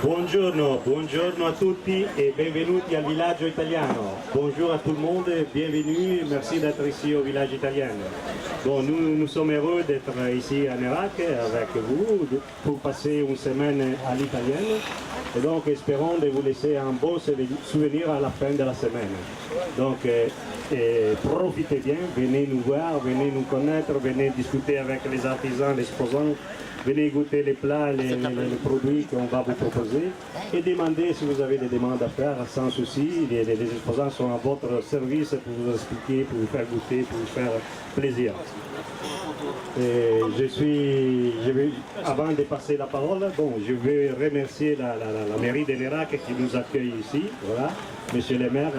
Buongiorno, buongiorno a tutti et benvenuti al villaggio italiano. Bonjour à tout le monde, bienvenue, merci d'être ici au village italien. Bon, nous sommes heureux d'être ici à Nérac avec vous pour passer une semaine à l'italienne. Et donc espérons de vous laisser un bon souvenir à la fin de la semaine. Donc profitez bien, venez nous voir, venez nous connaître, venez discuter avec les artisans, les exposants. Venez goûter les plats, les produits qu'on va vous proposer et demandez si vous avez des demandes à faire sans souci. Les exposants sont à votre service pour vous expliquer, pour vous faire goûter, pour vous faire plaisir. Et avant de passer la parole, je vais remercier la mairie de Nérac qui nous accueille ici, voilà, monsieur le maire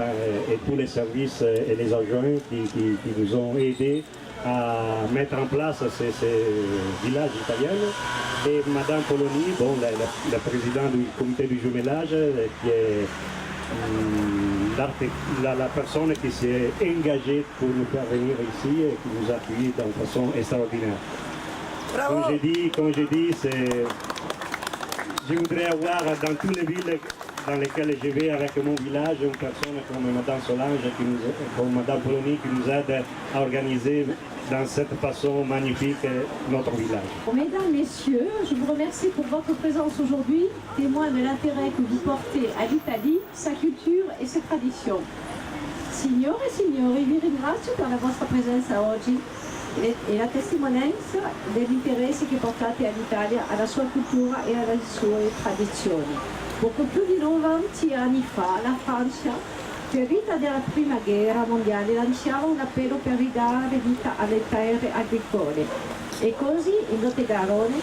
et tous les services et les adjoints qui nous ont aidés à mettre en place ces villages italiens. Et Madame Poloni, la présidente du comité du jumelage, qui est la personne qui s'est engagée pour nous faire venir ici et qui nous appuie d'une façon extraordinaire. Comme je dis, je voudrais avoir dans toutes les villes dans lesquelles je vais avec mon village une personne comme Madame Solange, comme Madame Poloni qui nous aide à organiser dans cette façon magnifique notre village. Mesdames, Messieurs, je vous remercie pour votre présence aujourd'hui, témoin de l'intérêt que vous portez à l'Italie, sa culture e ses tradizioni. Signore e signori, vi ringrazio per la vostra presenza oggi e la testimonianza dell'interesse che portate all'Italia, alla sua cultura e alle sue tradizioni. Poco più di 90 anni fa la Francia, ferita dalla prima guerra mondiale, lanciava un appello per ridare vita alle terre agricole e così in Lot-et-Garonne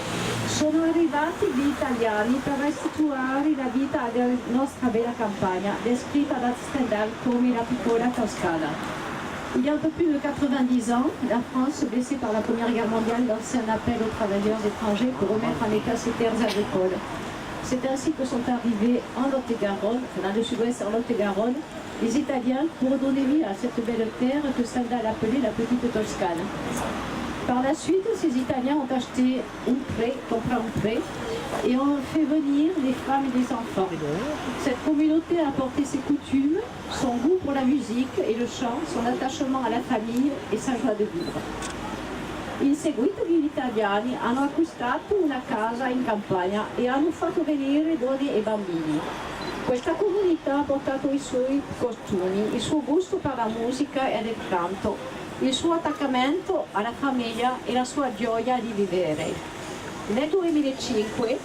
sono arrivati gli italiani per restituire la vita alla nostra bella campagna, descritta da Stendhal come la piccola Toscana. Il y a un peu plus de 90 ans, la France, blessée par la Première Guerre mondiale, lançait un appel aux travailleurs étrangers pour remettre en état ses terres agricoles. C'est ainsi que sont arrivés en Lot-et-Garonne, dans le sud-ouest en Lot-et-Garonne, les Italiens pour donner vie à cette belle terre que Stendhal appelait la petite Toscane. Par la suite, ces Italiens ont acheté compris un pré, et ont fait venir les femmes et les enfants. Cette communauté a apporté ses coutumes, son goût pour la musique et le chant, son attachement à la famille et sa joie de vivre. In seguito gli italiani hanno acquistato una casa in campagna e hanno fatto venire donne e bambini. Questa comunità ha portato i suoi costumi, il suo gusto per la musica e il canto, il suo attaccamento alla famiglia e la sua gioia di vivere. Nel 2005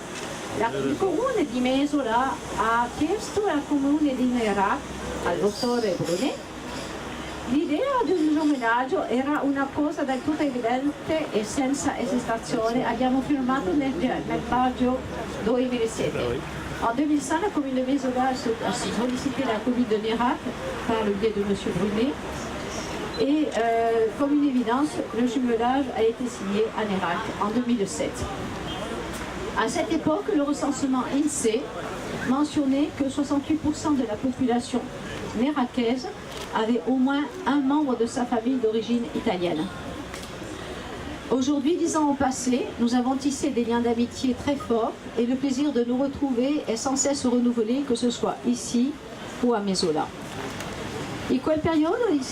il comune di Mesola ha chiesto al comune di Nérac, al dottore Brunet, l'idea di un omaggio era una cosa del tutto evidente e senza esitazione abbiamo firmato nel maggio 2007. En 2005, la commune de Mesola a sollicité la commune de Nérac par le biais de M. Brunet. Et comme une évidence, le jumelage a été signé à Nérac en 2007. À cette époque, le recensement INSEE mentionnait que 68% de la population néracaise avait au moins un membre de sa famille d'origine italienne. Aujourd'hui, 10 ans au passé, nous avons tissé des liens d'amitié très forts et le plaisir de nous retrouver est sans cesse renouvelé, que ce soit ici ou a Mesola. In quel periodo il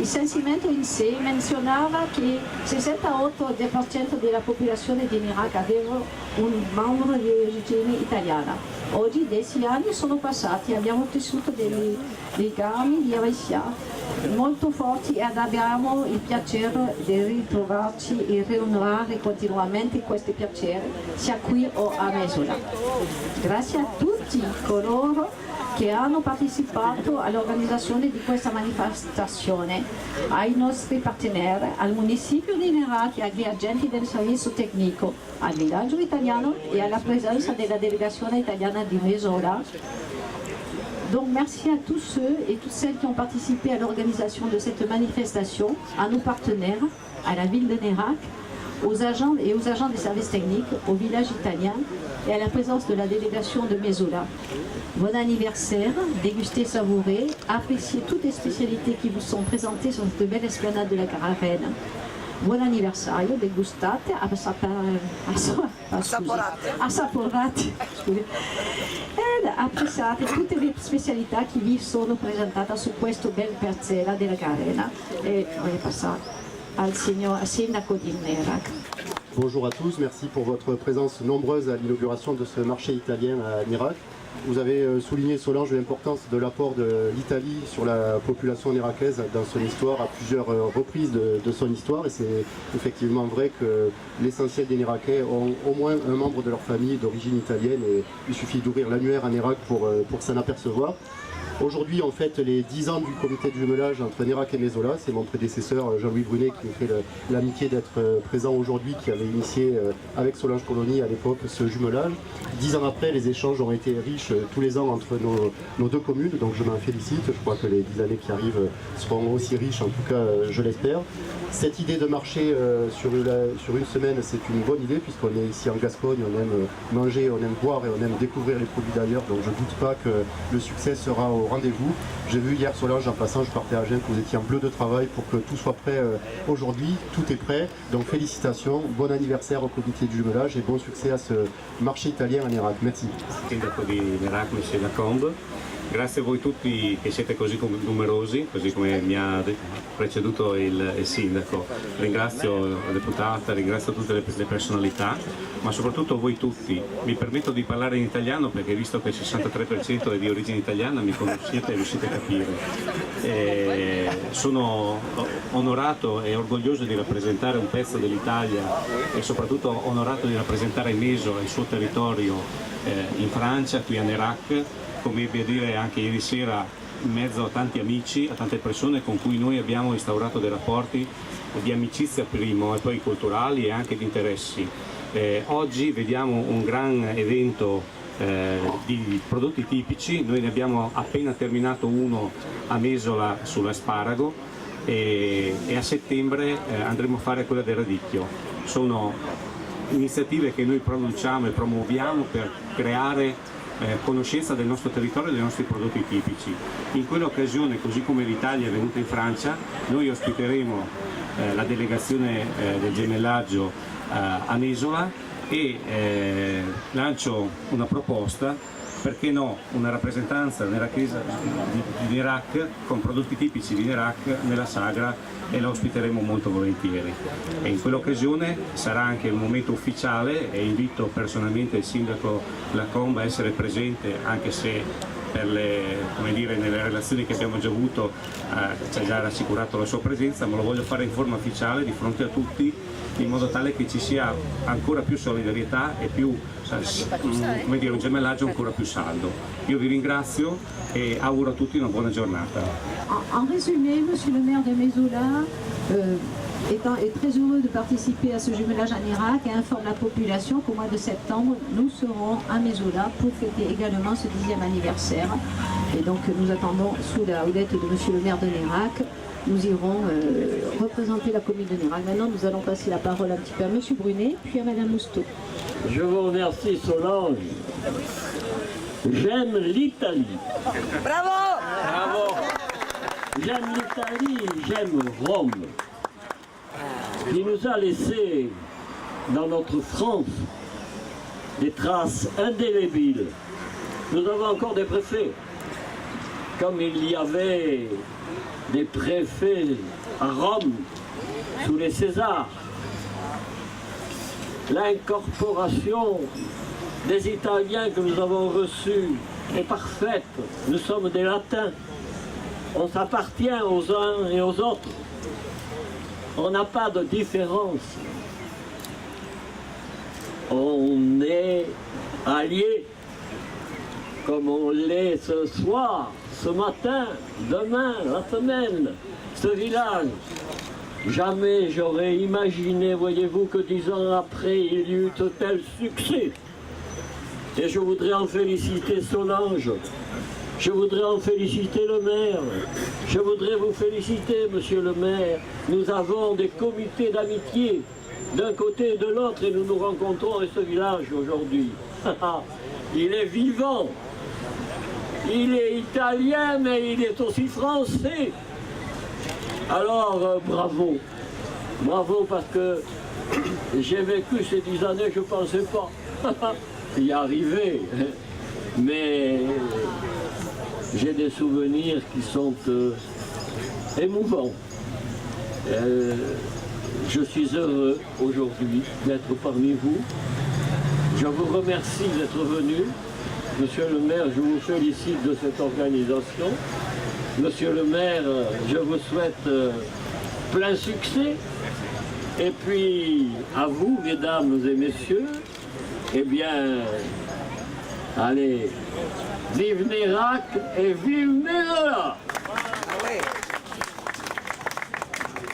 censimento INSEE menzionava che 68% della popolazione di Nérac aveva un membro di origine italiana. Oggi 10 anni sono passati e abbiamo tessuto dei legami di amicizia molto forti e abbiamo il piacere di ritrovarci e rinnovare continuamente questi piaceri sia qui o a Mesola. Grazie a tutti coloro che hanno partecipato all'organizzazione di questa manifestazione, ai nostri parteneri, al municipio di Nérac e agli agenti del servizio tecnico, al villaggio italiano et à la présence de la délégation italienne du Mesola. Donc merci à tous ceux et toutes celles qui ont participé à l'organisation de cette manifestation, à nos partenaires, à la ville de Nérac, aux agents et aux agents des services techniques, au village italien et à la présence de la délégation de Mesola. Bon anniversaire, dégustez, savourez, appréciez toutes les spécialités qui vous sont présentées sur cette belle esplanade de la Caravelle. buon anniversario, degustate, assaporate, scusi, ed apprezzate tutte le specialità che vi sono presentate su questo bel parcella della Garena. E voglio passare al sindaco di Nérac. Bonjour à tous, merci pour votre présence nombreuse à l'inauguration de ce marché italien à Nérac. Vous avez souligné, Solange, l'importance de l'apport de l'Italie sur la population néracaise dans son histoire, à plusieurs reprises de son histoire, et c'est effectivement vrai que l'essentiel des Néraquais ont au moins un membre de leur famille d'origine italienne, et il suffit d'ouvrir l'annuaire à Nérac pour s'en apercevoir. Aujourd'hui, on fête les 10 ans du comité de jumelage entre Nérac et Mézola. C'est mon prédécesseur Jean-Louis Brunet qui nous fait l'amitié d'être présent aujourd'hui, qui avait initié avec Solange Colony à l'époque ce jumelage. 10 ans après, les échanges ont été riches tous les ans entre nos deux communes, donc je m'en félicite. Je crois que les 10 années qui arrivent seront aussi riches, en tout cas je l'espère. Cette idée de marché sur une semaine, c'est une bonne idée, puisqu'on est ici en Gascogne, on aime manger, on aime boire et on aime découvrir les produits d'ailleurs, donc je ne doute pas que le succès sera au rendez-vous. J'ai vu hier, Solange, en passant, je partais à Agen, que vous étiez en bleu de travail pour que tout soit prêt aujourd'hui. Tout est prêt, donc félicitations, bon anniversaire au comité de jumelage et bon succès à ce marché italien a Nérac. Merci. Sindaco di Nérac, Monsieur Lacombe, grazie a voi tutti che siete così numerosi, così come mi ha preceduto il sindaco. Ringrazio la deputata, ringrazio tutte le personalità, ma soprattutto voi tutti. Mi permetto di parlare in italiano perché, visto che il 63% è di origine italiana, mi conoscete e riuscite a capire. Sono onorato e orgoglioso di rappresentare un pezzo dell'Italia e soprattutto onorato di rappresentare Meso e il suo territorio in Francia, qui a Nérac, come ebbi a dire anche ieri sera, in mezzo a tanti amici, a tante persone con cui noi abbiamo instaurato dei rapporti di amicizia primo e poi culturali e anche di interessi. Oggi vediamo un gran evento di prodotti tipici, noi ne abbiamo appena terminato uno a Mesola sull'asparago e a settembre andremo a fare quella del radicchio. Sono iniziative che noi produciamo e promuoviamo per creare conoscenza del nostro territorio e dei nostri prodotti tipici. In quell'occasione, così come l'Italia è venuta in Francia, noi ospiteremo la delegazione del gemellaggio a Mesola e lancio una proposta, perché no, una rappresentanza nerachese di Nérac con prodotti tipici di Nérac nella sagra, e la ospiteremo molto volentieri. E in quell'occasione sarà anche un momento ufficiale e invito personalmente il sindaco Lacombe a essere presente, anche se per nelle relazioni che abbiamo già avuto ci ha già rassicurato la sua presenza, ma lo voglio fare in forma ufficiale di fronte a tutti, in modo tale che ci sia ancora più solidarietà e più, un gemellaggio ancora più saldo. Io vi ringrazio e auguro a tutti una buona giornata. En résumé, Monsieur le maire de Mézola est très heureux de participer à ce jumelage à Nérac et informe la population qu'au mois de septembre, nous serons à Mézola pour fêter également ce 10e anniversaire. Et donc nous attendons, sous la houlette de Monsieur le maire de Nérac, nous irons représenter la commune de Nérac. Maintenant, nous allons passer la parole un petit peu à Monsieur Brunet, puis à Madame Mousteau. Je vous remercie, Solange. J'aime l'Italie. Bravo! Bravo! J'aime l'Italie, j'aime Rome, qui nous a laissé dans notre France des traces indélébiles. Nous avons encore des préfets, comme il y avait des préfets à Rome sous les Césars. L'incorporation des Italiens que nous avons reçus est parfaite. Nous sommes des Latins. On s'appartient aux uns et aux autres. On n'a pas de différence. On est alliés, comme on l'est ce soir, ce matin, demain, la semaine, ce village. Jamais j'aurais imaginé, voyez-vous, que 10 ans après, il y eut de tel succès. Et je voudrais en féliciter Solange. Je voudrais en féliciter le maire. Je voudrais vous féliciter, monsieur le maire. Nous avons des comités d'amitié d'un côté et de l'autre et nous nous rencontrons à ce village aujourd'hui. Il est vivant. Il est italien, mais il est aussi français. Alors, bravo. Bravo, parce que j'ai vécu ces 10 années, je ne pensais pas y arriver. Mais j'ai des souvenirs qui sont émouvants. Je suis heureux aujourd'hui d'être parmi vous. Je vous remercie d'être venu. Monsieur le maire, je vous félicite de cette organisation. Monsieur le maire, je vous souhaite plein succès. Et puis, à vous, mesdames et messieurs, eh bien, allez, vive Nérac et vive Mézola!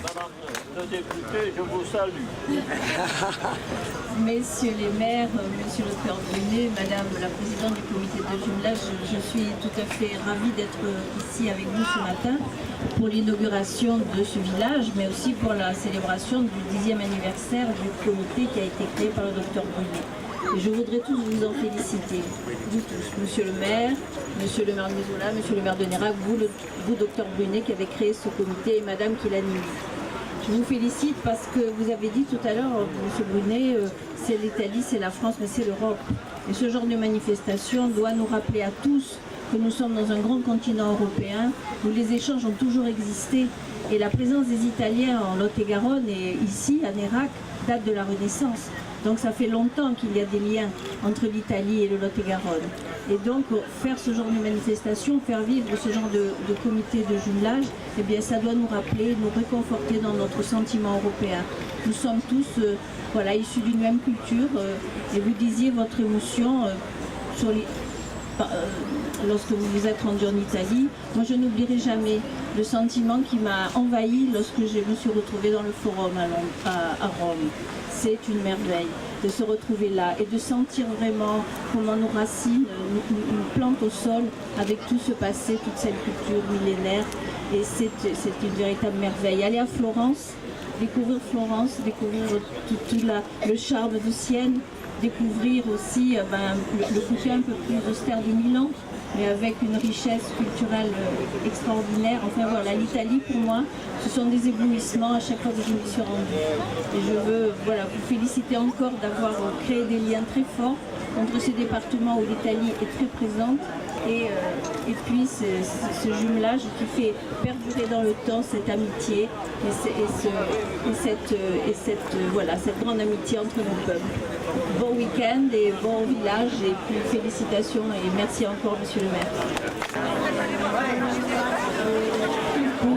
Madame le député, je vous salue. Messieurs les maires, monsieur le docteur Brunet, madame la présidente du comité de jumelage, je suis tout à fait ravie d'être ici avec vous ce matin pour l'inauguration de ce village, mais aussi pour la célébration du 10e anniversaire du comité qui a été créé par le docteur Brunet. Et je voudrais tous vous en féliciter, vous tous, monsieur le maire de Mézola, monsieur le maire de Nérac, vous, docteur Brunet, qui avez créé ce comité et madame qui l'anime. Je vous félicite parce que vous avez dit tout à l'heure, monsieur Brunet, c'est l'Italie, c'est la France, mais c'est l'Europe. Et ce genre de manifestation doit nous rappeler à tous que nous sommes dans un grand continent européen où les échanges ont toujours existé. Et la présence des Italiens en Lot-et-Garonne et ici, à Nérac, date de la Renaissance. Donc ça fait longtemps qu'il y a des liens entre l'Italie et le Lot-et-Garonne. Et donc faire ce genre de manifestation, faire vivre ce genre de comité de jumelage, eh bien ça doit nous rappeler, nous réconforter dans notre sentiment européen. Nous sommes tous voilà, issus d'une même culture et vous disiez votre émotion sur les... lorsque vous vous êtes rendu en Italie. Moi je n'oublierai jamais le sentiment qui m'a envahi lorsque je me suis retrouvée dans le forum à Rome. C'est une merveille de se retrouver là et de sentir vraiment comment nos racines nous plantent au sol avec tout ce passé, toute cette culture millénaire. Et c'est une véritable merveille. Aller à Florence, découvrir tout le charme de Sienne, découvrir aussi le côté un peu plus austère de Milan, mais avec une richesse culturelle extraordinaire. Enfin voilà, l'Italie pour moi, ce sont des éblouissements à chaque fois que je me suis rendue. Et je veux vous féliciter encore d'avoir créé des liens très forts entre ces départements où l'Italie est très présente et puis ce jumelage qui fait perdurer dans le temps cette amitié cette grande amitié entre nos peuples. Bon week-end et bon village et puis félicitations et merci encore monsieur le maire. Pour